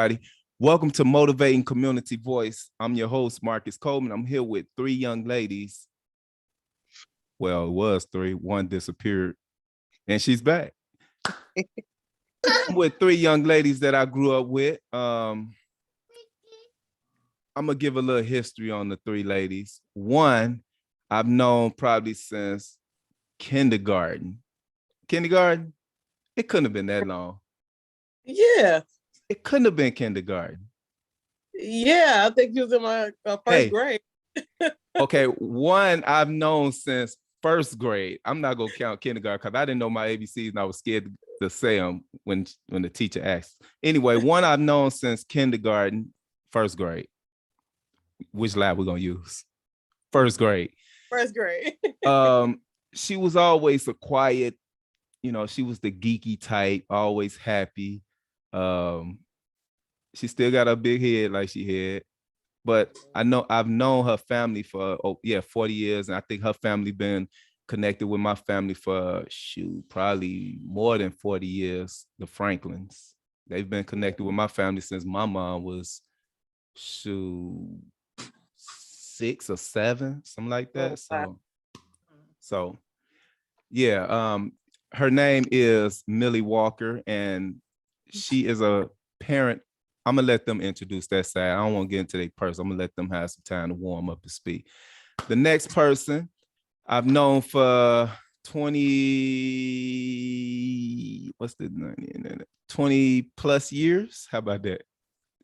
everybody. Welcome to Motivating Community Voice. I'm your host, Marcus Coleman. I'm here with three young ladies. Well, it was three. One disappeared, and she's back. I'm with three young ladies that I grew up with. I'm going to give a little history on the three ladies. One, I've known probably since kindergarten. Kindergarten? It couldn't have been that long. Yeah. It couldn't have been kindergarten. Yeah, I think you was in my first grade. Okay, one I've known since first grade. I'm not gonna count kindergarten because I didn't know my ABCs and I was scared to say them when the teacher asked. Anyway, one I've known since kindergarten, first grade. Which lab we're gonna use? First grade. First grade. She was always a quiet, she was the geeky type, always happy. She still got a big head like she had, but I've known her family for 40 years, and I think her family been connected with my family for probably more than 40 years. The Franklins, they've been connected with my family since my mom was 6 or 7, something like that. So yeah. Her name is Millie Walker, and she is a parent. I'm gonna let them introduce that side. I don't want to get into their person. I'm gonna let them have some time to warm up and speak. The next person I've known for 20 plus years. How about that?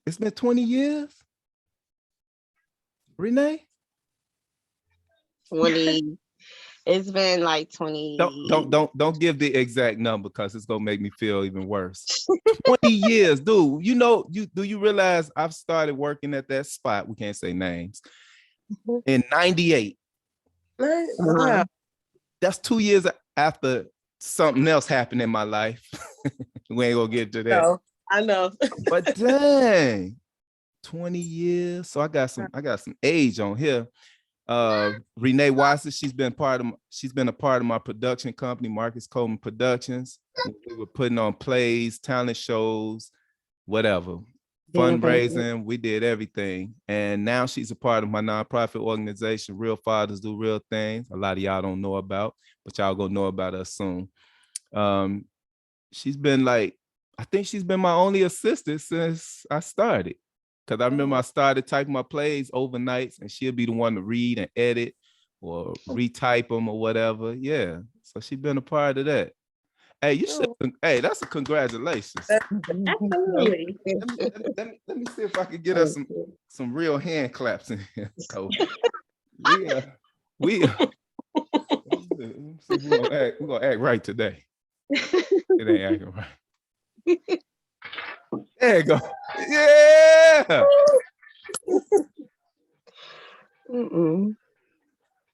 It's been 20 years. Renee? 20. It's been like 20. Don't give the exact number because it's gonna make me feel even worse. 20 years, dude. Do you realize I've started working at that spot? We can't say names. In 98. Wow. That's 2 years after something else happened in my life. We ain't gonna get to that. No, I know. But dang, 20 years. So I got some age on here. Renee Watson, she's been a part of my production company, Marcus Coleman Productions. We were putting on plays, talent shows, whatever, fundraising. We did everything. And now she's a part of my nonprofit organization, Real Fathers Do Real Things. A lot of y'all don't know about, but y'all gonna know about us soon. She's been I think she's been my only assistant since I started. Because I remember I started typing my plays overnights, and she'll be the one to read and edit or retype them or whatever. Yeah. So she's been a part of that. Hey, you should. Hey, that's a congratulations. Absolutely. Let me see if I can get us some real hand claps in here. So, yeah, we're gonna act right today. It ain't acting right. There you go. Yeah.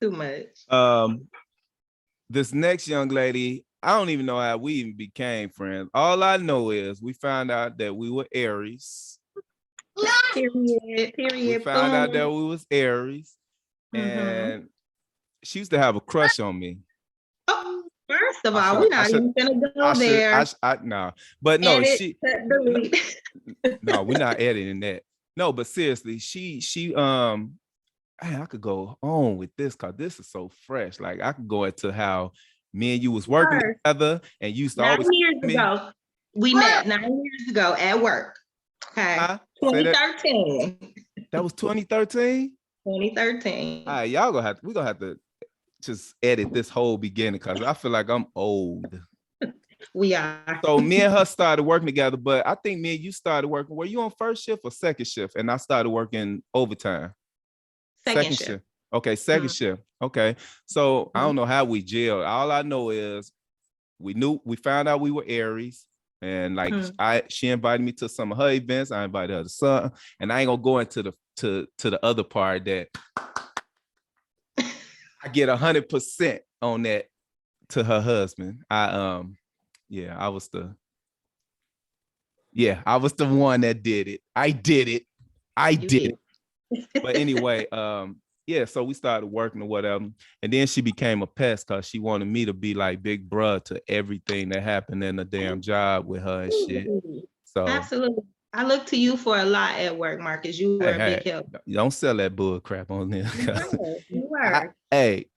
Too much. This next young lady, I don't even know how we even became friends. All I know is we found out that we were Aries. Period. We found out that we was Aries, and she used to have a crush on me. Oh, first of all, we're not even gonna go there. No, but no, Edit, delete. No, we're not editing that. No, but seriously, she I could go on with this because this is so fresh. Like I could go into how me and you was working together, and you used to 9 years ago. We met 9 years ago at work. Okay. 2013. That was 2013? 2013. All right, we're gonna have to just edit this whole beginning because I feel like I'm old. We are. So me and her started working together, but I think me and you started working. Were you on first shift or second shift? And I started working overtime. Second shift. Okay, second shift. Okay. So I don't know how we jailed. All I know is we found out we were Aries. And she invited me to some of her events. I invited her to some, and I ain't gonna go into the other part that I get 100% on that to her husband. I was the one that did it. I did it. But anyway, so we started working or whatever. And then she became a pest because she wanted me to be like big bruh to everything that happened in the damn job with her and shit. So absolutely. I look to you for a lot at work, Marcus. You were a big help. Don't sell that bull crap on there. You were. Hey,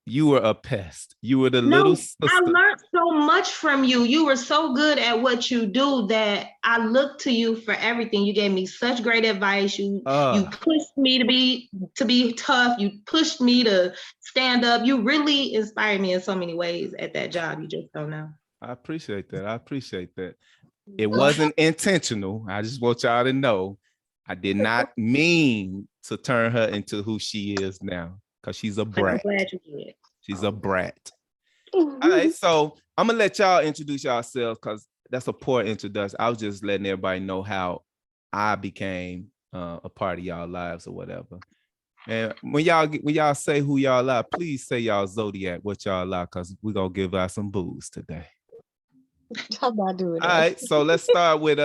you were a pest. You were the little sister. I learned so much from you. You were so good at what you do that I look to you for everything. You gave me such great advice. You pushed me to be tough. You pushed me to stand up. You really inspired me in so many ways at that job. You just don't know. I appreciate that. It wasn't intentional. I just want y'all to know I did not mean to turn her into who she is now, because she's a brat. I'm glad you did. She's a brat. All right, so I'm gonna let y'all introduce yourselves, because that's a poor introduction. I was just letting everybody know how I became a part of y'all lives or whatever. And when y'all say who y'all are, please say y'all zodiac, what y'all are, because we're gonna give out some booze today. How about doing that? All right, so let's start with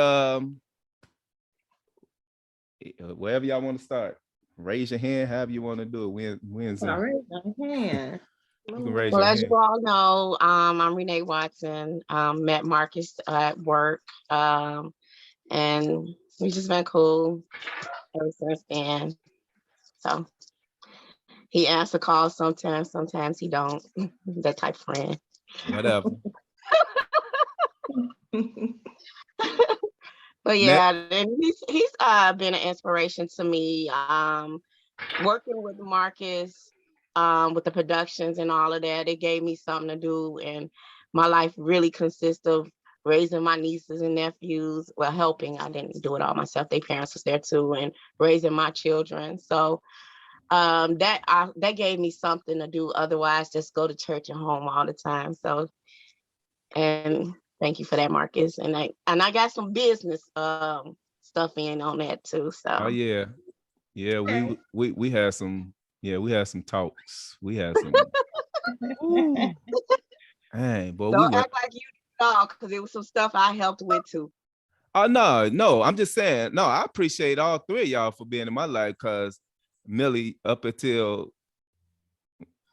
wherever y'all want to start. Raise your hand, however you want to do it. When's all right, hand. You can raise well, your as hand. you all know, I'm Renee Watson. Met Marcus at work, and we just been cool ever since then. So he answers calls sometimes he don't. That type of friend. Whatever. But yeah, and he's been an inspiration to me. Working with Marcus, with the productions and all of that, it gave me something to do, and my life really consists of raising my nieces and nephews. Well, helping. I didn't do it all myself. Their parents was there too, and raising my children. So that gave me something to do. Otherwise, just go to church and home all the time. So, and thank you for that, Marcus. And I got some business stuff in on that too. So. Oh yeah. Yeah, we had some talks. We had some Hey, boy, don't act like you dog, because it was some stuff I helped with too. Oh no, I'm just saying, no, I appreciate all three of y'all for being in my life, because Millie, up until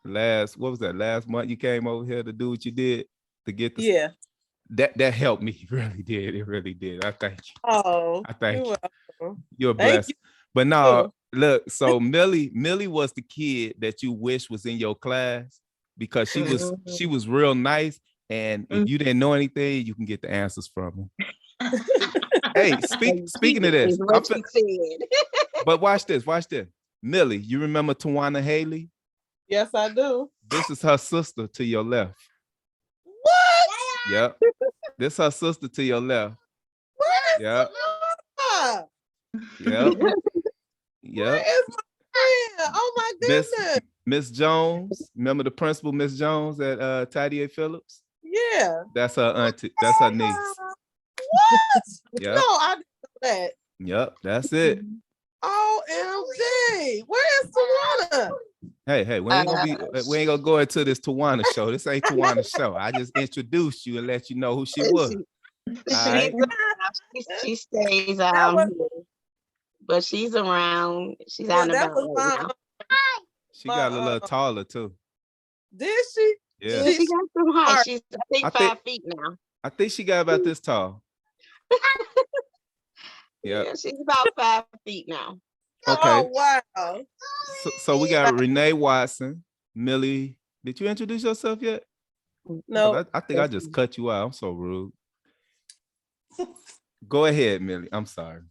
last month you came over here to do what you did to get the that helped me. It really did. I thank you. Oh, I thank you. Welcome. You're blessed. But no, look, so Millie was the kid that you wish was in your class, because she was real nice, and if you didn't know anything, you can get the answers from her. Hey, speaking of this, but watch this. Millie, you remember Tawana Haley? Yes, I do. This is her sister to your left. What? Yep. This is her sister to your left. What? Yep. Yep. Yep. Where is my friend? Oh my goodness. Miss Jones. Remember the principal, Miss Jones at Tidier Phillips? Yeah. That's her auntie. That's her niece. What? Yep. No, I didn't know that. Yep, that's it. OMG. Where is Tawana? Hey, we ain't gonna go into this Tawana show. This ain't Tawana show. I just introduced you and let you know who she was. She stays out, but she's around. She's out and about right now. She got a little taller too. Did she? Yeah. She got some height. She's I think 5 feet now. I think she got about this tall. Yeah, she's about 5 feet now. Okay. Oh wow. So we got Renee Watson. Millie, did you introduce yourself yet? No. I think I just cut you out. I'm so rude. Go ahead, Millie. I'm sorry.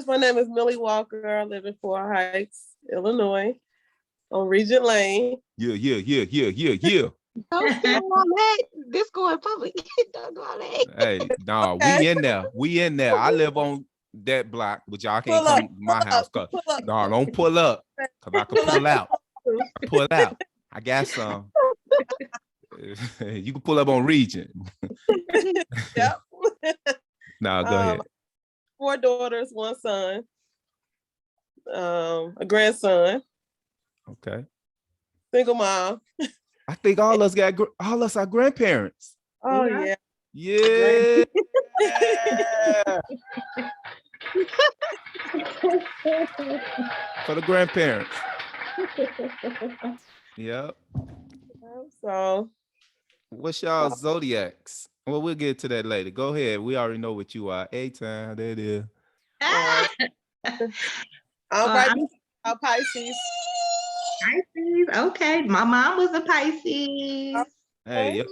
My name is Millie Walker. I live in Fort Heights, Illinois, on Regent Lane. Yeah. Don't go on that. This going public. Don't go on that. Hey, no, we in there. I live on that block, but y'all can't come to my house. No, don't pull up, because I can pull out. Pull out. I got some. You can pull up on Regent. Yep. No, go ahead. 4 daughters, 1 son, a grandson. Okay. Single mom. I think all us are grandparents. Oh yeah. Yeah. For the grandparents. Yep. So what's y'all zodiacs? Well, we'll get to that later. Go ahead. We already know what you are. A-time, that is. All right, Pisces. Pisces. Okay. My mom was a Pisces. Hey,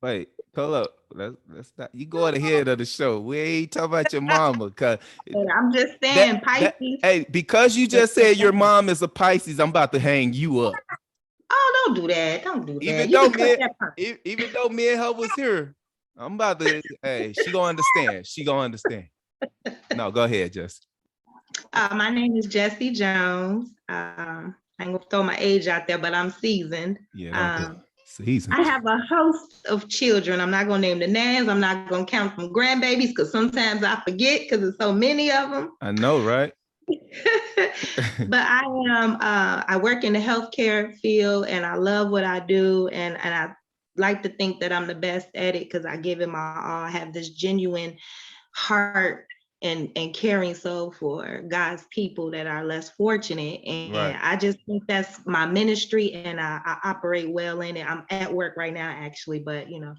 wait, hold up. Let's not. You going ahead of the show. We ain't talking about your mama, cause I'm just saying, Pisces. hey, because you just said your mom is a Pisces, I'm about to hang you up. Oh, don't do that. Don't do that. Even though me and her was here, I'm about to. Hey, she gonna understand. She gonna understand. No, go ahead, Jess. My name is Jessie Jones. I ain't gonna throw my age out there, but I'm seasoned. Yeah, seasoned. I have a host of children. I'm not gonna name the names. I'm not gonna count them grandbabies because sometimes I forget because there's so many of them. I know, right? But I work in the healthcare field and I love what I do. And I like to think that I'm the best at it because I give it my all. I have this genuine heart and caring soul for God's people that are less fortunate. And I just think that's my ministry and I operate well in it. I'm at work right now, actually, but you know.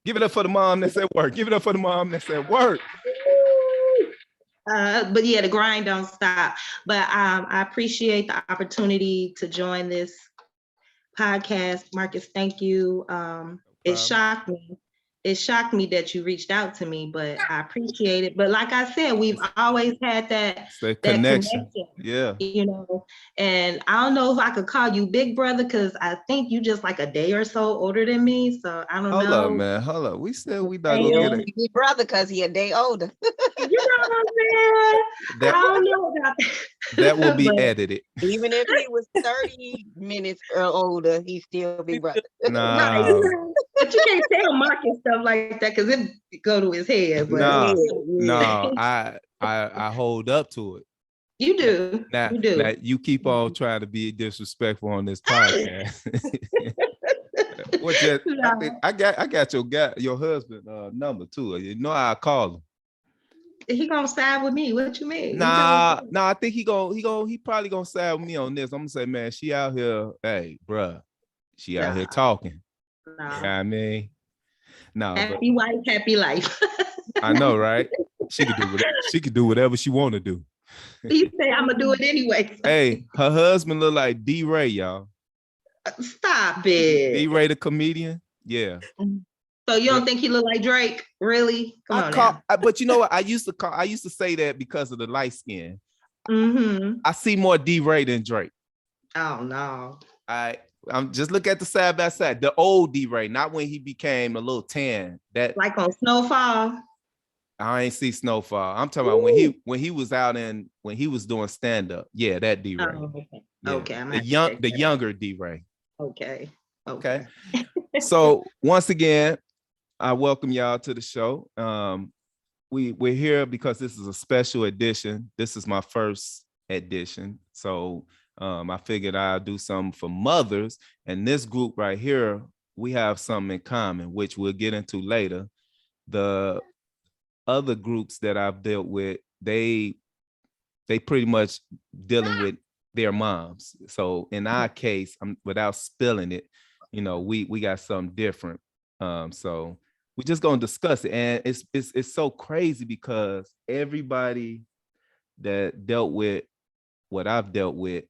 Give it up for the mom that's at work. Give it up for the mom that's at work. But yeah, the grind don't stop. But I appreciate the opportunity to join this podcast. Marcus, thank you. It shocked me. It shocked me that you reached out to me, but I appreciate it. But like I said, we've always had that connection. Yeah. You know, and I don't know if I could call you big brother because I think you just like a day or so older than me. So I don't know. Hold up, man. Hold up. We not gonna get it. Big brother because he a day older. You know what I'm saying? I don't know about that. That will be edited. Even if he was 30 minutes or older, he's still big brother. Nah. Right. But you can't tell Marcus stuff like that because it go to his head. But no, I hold up to it. You do. You do. Now you keep on trying to be disrespectful on this podcast. I got your husband number too. You know I call him. He gonna side with me. What you mean? Nah, I think he probably gonna side with me on this. I'm gonna say, man, she out here, hey, bruh, she out here talking. No. You know what I mean? No. Happy wife, happy life. I know, right? She could do whatever she want to do. You say I'm gonna do it anyway. Hey, her husband look like D-Ray, y'all. Stop it. D-Ray the comedian? Yeah. So you don't think he look like Drake? Really? But you know what? I used to say that because of the light skin. Mm-hmm. I see more D-Ray than Drake. Oh no. I'm just look at the side by side. The old D-Ray, not when he became a little tan. That like on Snowfall. I ain't see Snowfall. I'm talking about when he was out when he was doing stand-up. Yeah, that D-Ray. Oh, okay. Yeah. Okay. The younger D-Ray. Okay. So once again, I welcome y'all to the show. We're here because this is a special edition. This is my first edition. So I figured I'll do something for mothers. And this group right here, we have something in common, which we'll get into later. The other groups that I've dealt with, they pretty much dealing with their moms. So in our case, without spilling it, you know, we got something different. So we're just gonna discuss it. And it's so crazy because everybody that dealt with what I've dealt with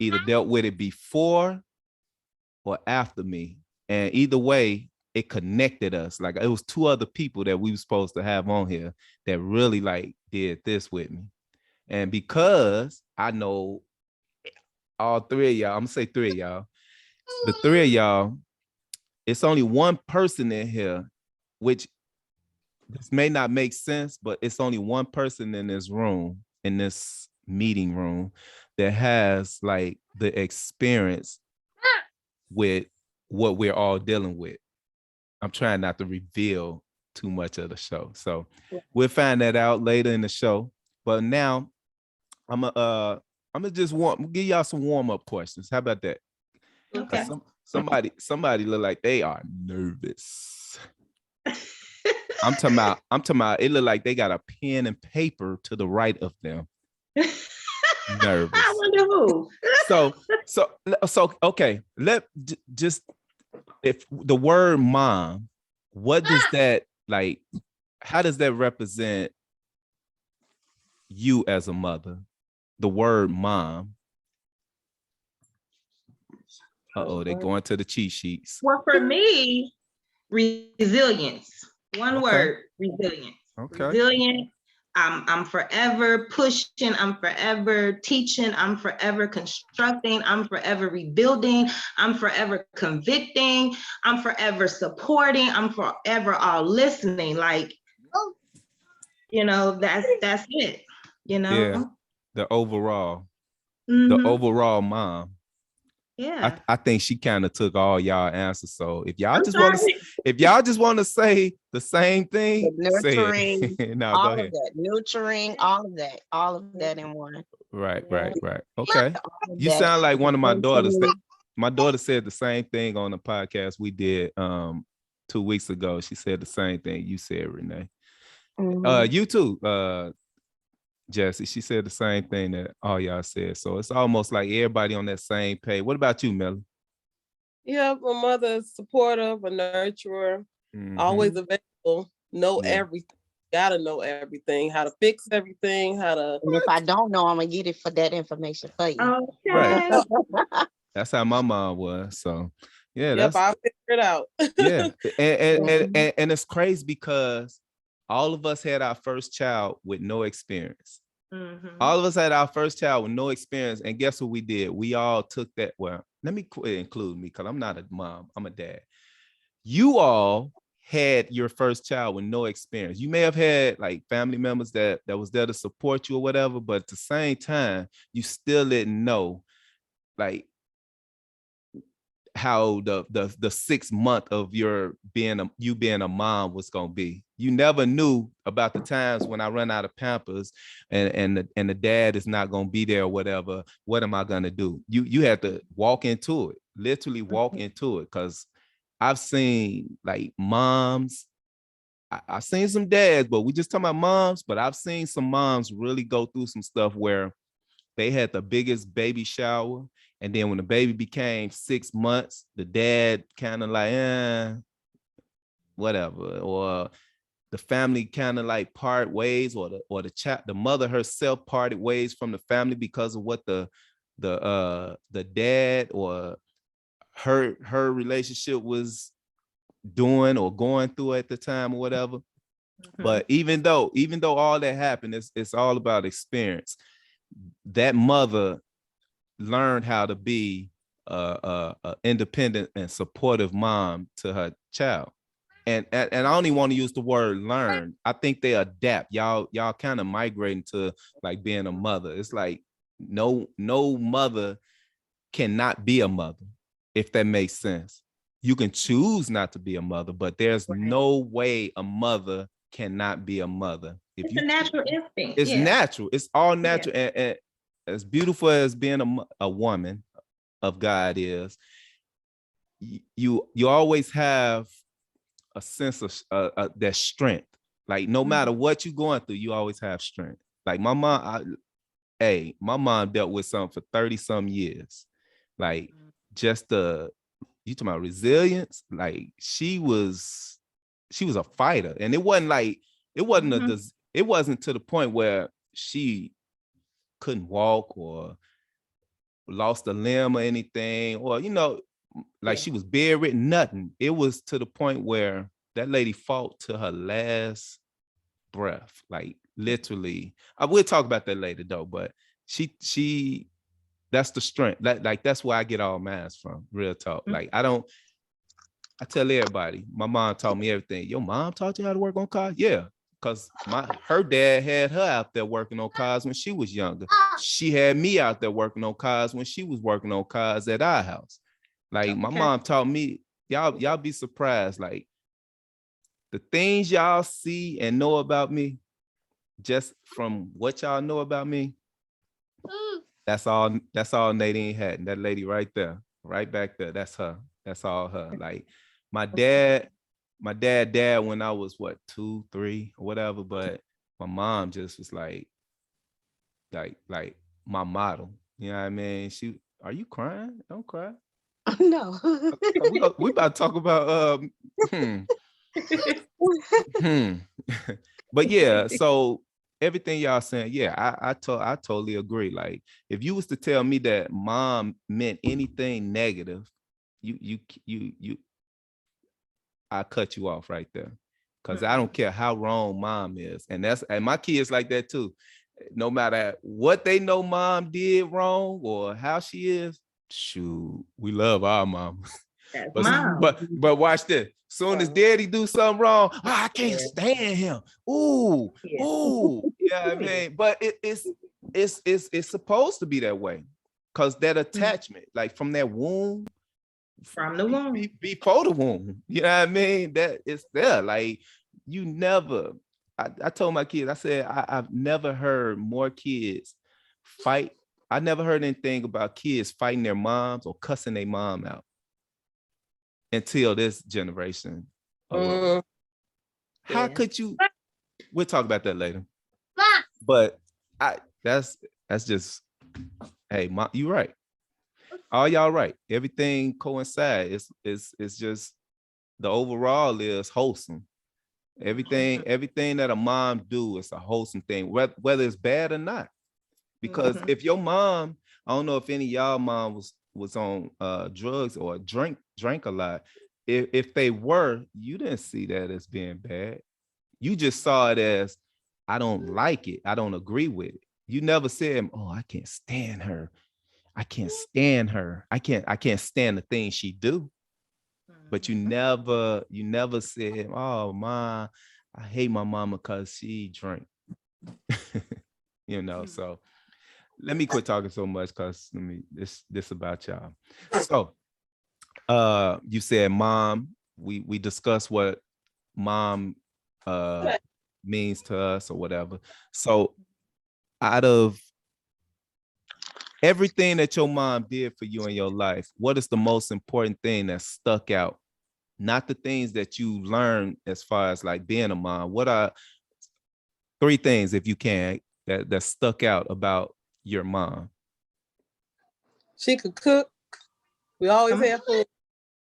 either dealt with it before or after me. And either way, it connected us. Like it was two other people that we were supposed to have on here that really like did this with me. And because I know all three of y'all, I'm gonna say three of y'all, the three of y'all, it's only one person in here, which this may not make sense, but it's only one person in this room, in this meeting room, that has like the experience with what we're all dealing with. I'm trying not to reveal too much of the show. So we'll find that out later in the show. But now I'm gonna just give y'all some warm-up questions. How about that? Okay. Somebody look like they are nervous. I'm talking about it look like they got a pen and paper to the right of them. Nervous. I wonder who. So okay. If the word mom, what does that like? How does that represent you as a mother? The word mom. They're going to the cheat sheets. Well, for me, resilience. One word, resilience. Okay. Resilient. I'm forever pushing. I'm forever teaching. I'm forever constructing. I'm forever rebuilding. I'm forever convicting. I'm forever supporting. I'm forever all listening. Like, you know, that's it. You know. Yeah. The overall mom. Yeah. I think she kind of took all y'all answers. So if y'all just want to say the same thing, nurturing, say it. No, all go of ahead. that, nurturing, all of that in one. Right. Okay. You sound like one of my daughters. My daughter said the same thing on the podcast we did 2 weeks ago. She said the same thing you said, Renee. You too, Jessie. She said the same thing that all y'all said. So it's almost like everybody on that same page. What about you, Millie? Yeah, my mother is supportive, a nurturer, always available, know everything. Gotta know everything, how to fix everything, how to. And if I don't know, I'm gonna get it for that information for you. Okay. Right. That's how my mom was. So yeah, I'll figure it out. Yeah. And it's crazy because all of us had our first child with no experience. All of us had our first child with no experience. And guess what we did? We all took that. Well, let me include me because I'm not a mom. I'm a dad. You all had your first child with no experience. You may have had like family members that was there to support you or whatever, but at the same time, you still didn't know like how the 6 month of you being a mom was gonna be. You never knew about the times when I run out of Pampers and the dad is not gonna be there or whatever. What am I gonna do? You had to walk into it, literally walk into it, because I've seen like moms. I've seen some dads, but we just talking about moms. But I've seen some moms really go through some stuff where they had the biggest baby shower. And then when the baby became 6 months, the dad kind of like, whatever. Or the family kind of like part ways, or the mother herself parted ways from the family because of what the dad or her relationship was doing or going through at the time or whatever. But even though all that happened, it's all about experience. That mother learned how to be a independent and supportive mom to her child. And I don't even want to use the word learn. I think they adapt. Y'all kind of migrating to like being a mother. It's like no mother cannot be a mother, if that makes sense. You can choose not to be a mother, but there's no way a mother cannot be a mother. It's a natural instinct. It's natural. It's all natural. Yeah. And as beautiful as being a woman of God is, you always have a sense of that strength. Like no matter what you're going through, you always have strength. Like my mom, my mom dealt with something for 30 some years. Like just you talking about resilience. Like she was a fighter, and it wasn't it wasn't to the point where she couldn't walk or lost a limb or anything, or she was bedridden, nothing. It was to the point where that lady fought to her last breath, like literally. I will talk about that later though, but she that's the strength. Like that's where I get all mine from, real talk. Like I tell everybody, my mom taught me everything. Your mom taught you how to work on cars? Yeah. Because her dad had her out there working on cars when she was younger. She had me out there working on cars when she was working on cars at our house. Like my mom taught me, y'all be surprised. Like the things y'all see and know about me, just from what y'all know about me, that's all Nadine had. That lady right there, right back there, that's her. That's all her. Like my dad when I was 2, 3 or whatever, but my mom just was like my model. You know what I mean? Are you crying? Don't cry. No. We about to talk about But yeah, so everything y'all saying, yeah, I totally agree. Like, if you was to tell me that mom meant anything negative, you I cut you off right there. Because I don't care how wrong mom is. And my kids like that too. No matter what they know mom did wrong or how she is, shoot, we love our mom. That's but, mom. but watch this. Soon as daddy do something wrong, I can't stand him. Ooh, ooh. Yeah, I mean, but it's supposed to be that way. Because that attachment, like from that womb, from the womb, before the womb, you know what I mean? That it's there. Like, you never. I told my kids, I said, I've never heard more kids fight. I never heard anything about kids fighting their moms or cussing their mom out until this generation. How could you? We'll talk about that later. But that's just, hey, mom, you right. All y'all right. Everything coincides. It's just the overall is wholesome. Everything that a mom do is a wholesome thing, whether it's bad or not. Because if your mom, I don't know if any of y'all mom was on drugs or drank a lot. If they were, you didn't see that as being bad. You just saw it as, I don't like it. I don't agree with it. You never said, oh, I can't stand her. I can't stand her. I can't stand the things she do. But you never said, oh, ma, I hate my mama because she drank. You know, so let me quit talking so much, because this about y'all. So you said mom, we discussed what mom means to us or whatever. So out of everything that your mom did for you in your life, what is the most important thing that stuck out? Not the things that you learned as far as like being a mom. What are 3 things, if you can, that stuck out about your mom? She could cook. We always had food.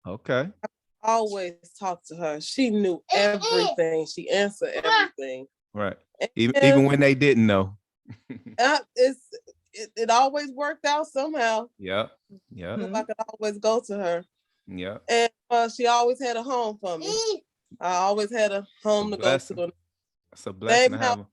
Okay. I always talked to her. She knew everything. She answered everything. Right. Even when they didn't know. It always worked out somehow. Yeah. I could always go to her. Yeah. And she always had a home for me. I always had a home to go to. It's a blessing to have.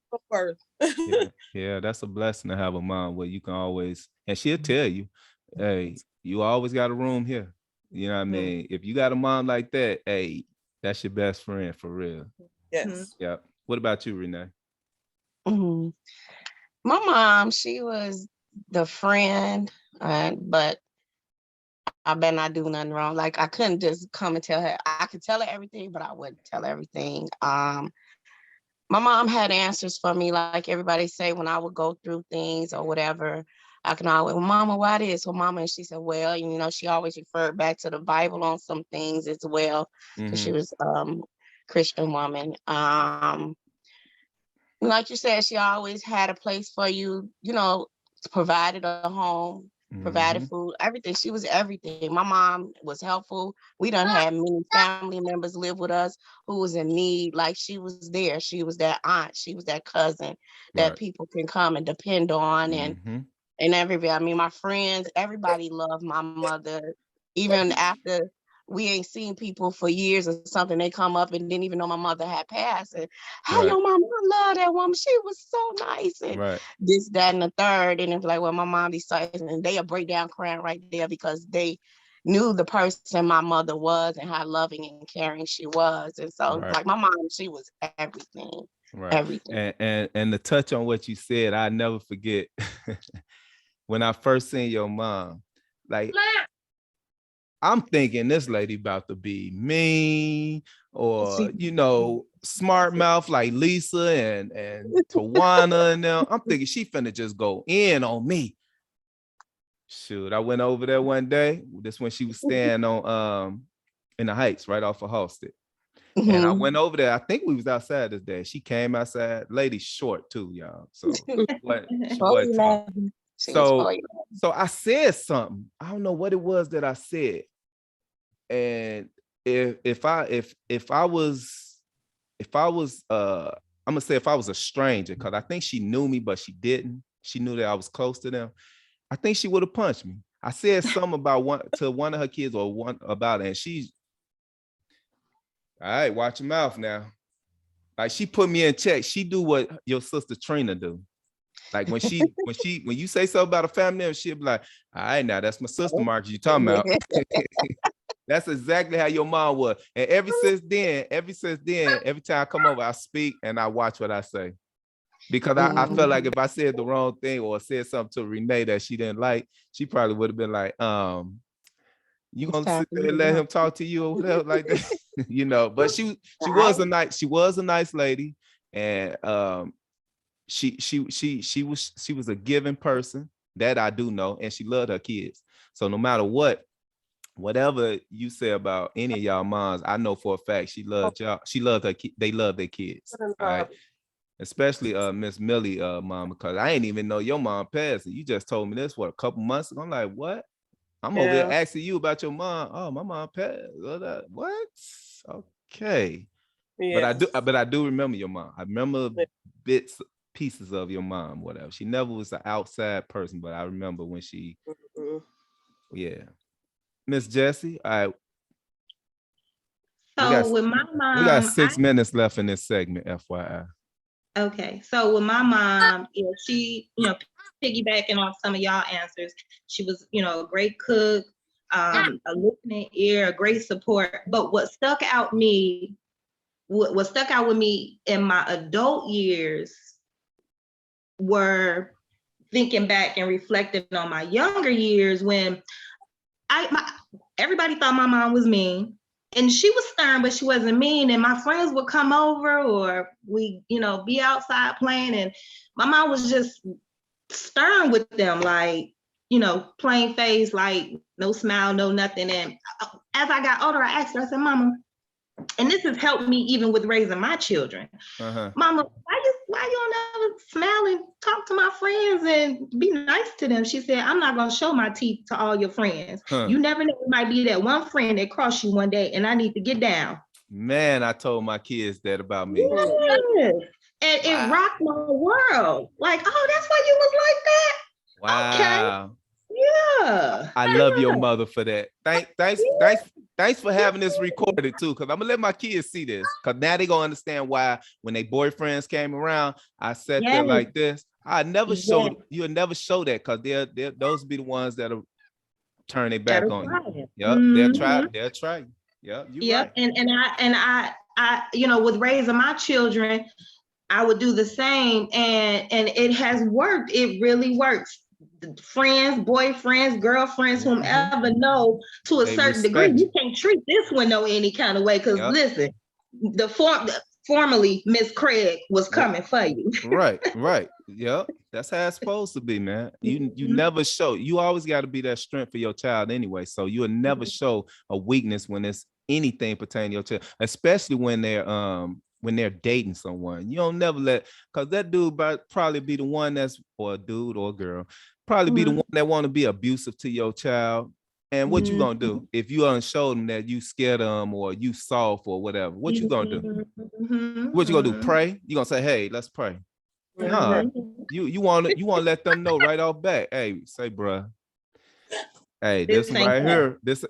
Yeah, that's a blessing to have a mom where you can always, and she'll tell you, hey, you always got a room here. You know what I mean? If you got a mom like that, hey, that's your best friend for real. Yes. Yeah. What about you, Renee? My mom, she was the friend, but I better not do nothing wrong. Like, I couldn't just come and tell her. I could tell her everything, but I wouldn't tell her everything. My mom had answers for me, like everybody say, when I would go through things or whatever. I can always, well, mama, why this? Well, mama, and she said, well, you know, she always referred back to the Bible on some things as well, because she was Christian woman. Like you said, she always had a place for you, you know, provided a home, provided food, everything. She was everything. My mom was helpful. We done had many family members live with us who was in need. Like, she was there. She was that aunt. She was that cousin that people can come and depend on, and everybody. I mean, my friends, everybody loved my mother. Even after we ain't seen people for years or something, they come up and didn't even know my mother had passed. And, hey, your mama, I love that woman. She was so nice. And this, that, and the third. And it's like, well, my mom decided, and they'll break down crying right there, because they knew the person my mother was and how loving and caring she was. And so, like, my mom, she was everything. Everything. And to touch on what you said, I never forget when I first seen your mom, like, I'm thinking this lady about to be mean or, you know, smart mouth like Lisa and Tawana and them. I'm thinking she finna just go in on me. Shoot, I went over there one day. This when she was staying on in the Heights, right off of Halsted. And I went over there. I think we was outside this day. She came outside. Lady's short too, y'all. So So I said something. I don't know what it was that I said. And if I was if I was I'm gonna say if I was a stranger, because I think she knew me, but she didn't. She knew that I was close to them. I think she would have punched me. I said something about one of her kids or one about it, and she's all right, watch your mouth now. Like she put me in check. She do what your sister Trina do. Like when you say something about a family member, she'll be like, all right, now that's my sister Marcus you talking about. That's exactly how your mom was. And ever since then, every time I come over, I speak and I watch what I say. Because I felt like if I said the wrong thing or said something to Renee that she didn't like, she probably would have been like, you gonna sit there and let him talk to you or whatever like that, you know. But she was a nice lady, and she was a giving person, that I do know, and she loved her kids. So no matter whatever you say about any of y'all moms, I know for a fact she loved y'all. She loved they love their kids. All right. Especially Miss Millie mom, because I ain't even know your mom passed. You just told me this a couple months ago. I'm like, what? I'm over here asking you about your mom. Oh, my mom passed. What? Okay. Yeah. But I do remember your mom. I remember pieces of your mom, whatever. She never was an outside person, but I remember when she, yeah. Miss Jessie, all right. So with my mom, we got 6 minutes left in this segment, FYI. Okay, so with my mom, she, piggybacking on some of y'all answers, she was, a great cook, a listening ear, a great support. But what stuck out with me in my adult years were thinking back and reflecting on my younger years when everybody thought my mom was mean. And she was stern, but she wasn't mean. And my friends would come over or we, be outside playing. And my mom was just stern with them, like, plain face, like no smile, no nothing. And as I got older, I asked her, I said, Mama, and this has helped me even with raising my children. Mama, why you don't ever smile and talk to my friends and be nice to them? She said, I'm not going to show my teeth to all your friends. You never know, it might be that one friend that crossed you one day and I need to get down. Man, I told my kids that about me. Yes. And it rocked my world. Like, oh, that's why you was like that? Wow. Okay. Yeah. I love your mother for that. Thanks for having this recorded too, because I'm gonna let my kids see this, because now they gonna understand why when their boyfriends came around, I sat there like this. I never showed you'll never show that, because they're those be the ones that'll turn their back on you. Yep, they'll try. Yep, you're right. And I with raising my children, I would do the same, and it has worked. It really works. Friends, boyfriends, girlfriends, whomever know to a certain degree, you can't treat this one no any kind of way, because listen, formerly Miss Craig was coming for you. Right. Yep, that's how it's supposed to be, man. You never show. You always got to be that strength for your child anyway. So you'll never show a weakness when it's anything pertaining to your child, especially when they're dating someone. You don't never because that dude probably be the one that's, or a dude or a girl, probably be the one that want to be abusive to your child. And what you gonna do if you don't show them that you scared them or you soft or whatever? What you gonna do? What you gonna do? Pray? You gonna say, hey, let's pray? No, you want to let them know right off back. Hey, say, bruh, hey, this one right here, this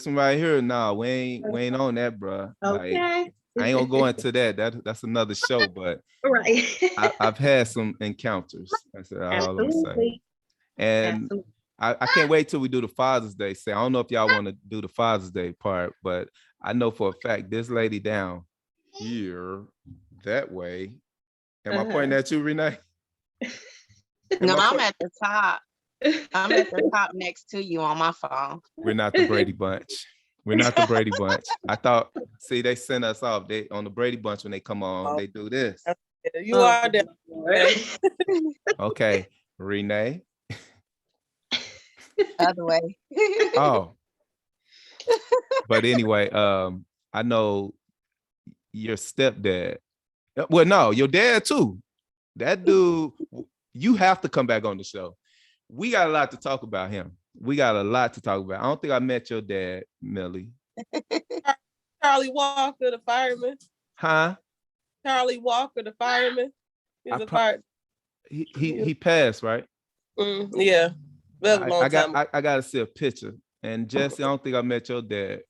one right here. Nah, we ain't on that, bruh. Okay. Like, I ain't gonna go into that. That's another show, but right. I've had some encounters. That's all I'm saying. And I can't wait till we do the Father's Day. I don't know if y'all want to do the Father's Day part, but I know for a fact this lady down here that way. Am I pointing at you, Renee? No, I'm at the top. I'm at the top next to you on my phone. We're not the Brady Bunch. We're not the Brady Bunch. I thought, see, they send us off. They on the Brady Bunch when they come on, they do this. You are there. Okay, Renee. Other way. Oh. But anyway, I know your stepdad. Well, no, your dad too. That dude, you have to come back on the show. We got a lot to talk about him. I don't think I met your dad, Millie. Charlie Walker, the fireman. Huh? Charlie Walker, the fireman. He's a fire. He passed, right? Yeah. That was a long time ago. I gotta see a picture. And Jessie, I don't think I met your dad.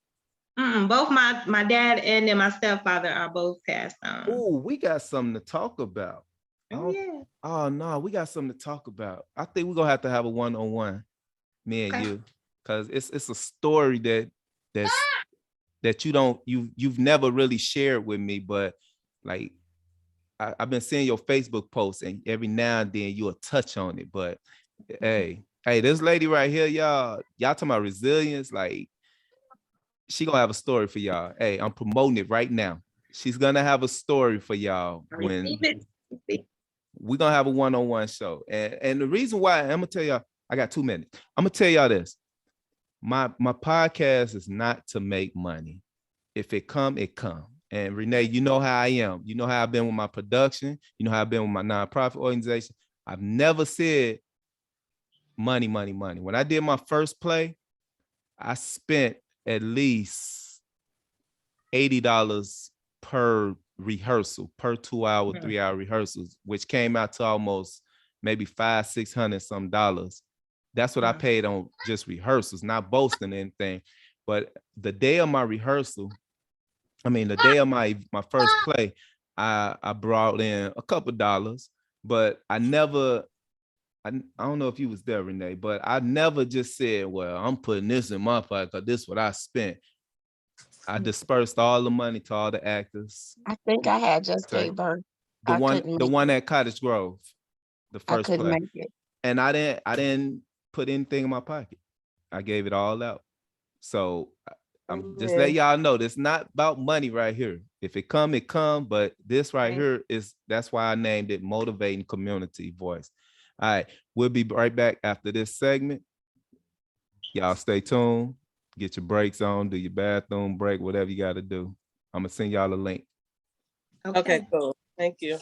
Both my dad and then my stepfather are both passed on. Oh, we got something to talk about. Oh, yeah. Oh no, we got something to talk about. I think we're gonna have a one-on-one, me and you, because it's a story that you've never really shared with me, but like I've been seeing your Facebook posts and every now and then you'll touch on it. But hey, this lady right here, y'all talking about resilience, like she gonna have a story for y'all. Hey, I'm promoting it right now. She's gonna have a story for y'all when we're gonna have a one-on-one show. And the reason why, I'm gonna tell y'all, I got 2 minutes. I'm gonna tell y'all this. My podcast is not to make money. If it come, it come. And Renee, you know how I am. You know how I've been with my production. You know how I've been with my nonprofit organization. I've never said money, money, money. When I did my first play, I spent at least $80 per rehearsal, per 2-hour, 3-hour rehearsals, which came out to almost maybe $500-600 some dollars. That's what I paid on just rehearsals, not boasting anything. But the day of my rehearsal, the day of my first play, I brought in a couple dollars, but I don't know if you was there, Renee, but I never just said, well, I'm putting this in my pocket because this is what I spent. I dispersed all the money to all the actors. I think I had just gave birth. The one at Cottage Grove, the first play. Make it. And I didn't put anything in my pocket. I gave it all out. So I'm just letting y'all know this not about money right here. If it come, it come. But this right here that's why I named it Motivating Community Voice. All right, we'll be right back after this segment. Y'all stay tuned. Get your breaks on, do your bathroom break, whatever you got to do. I'm gonna send y'all a link. Okay, cool. Thank you.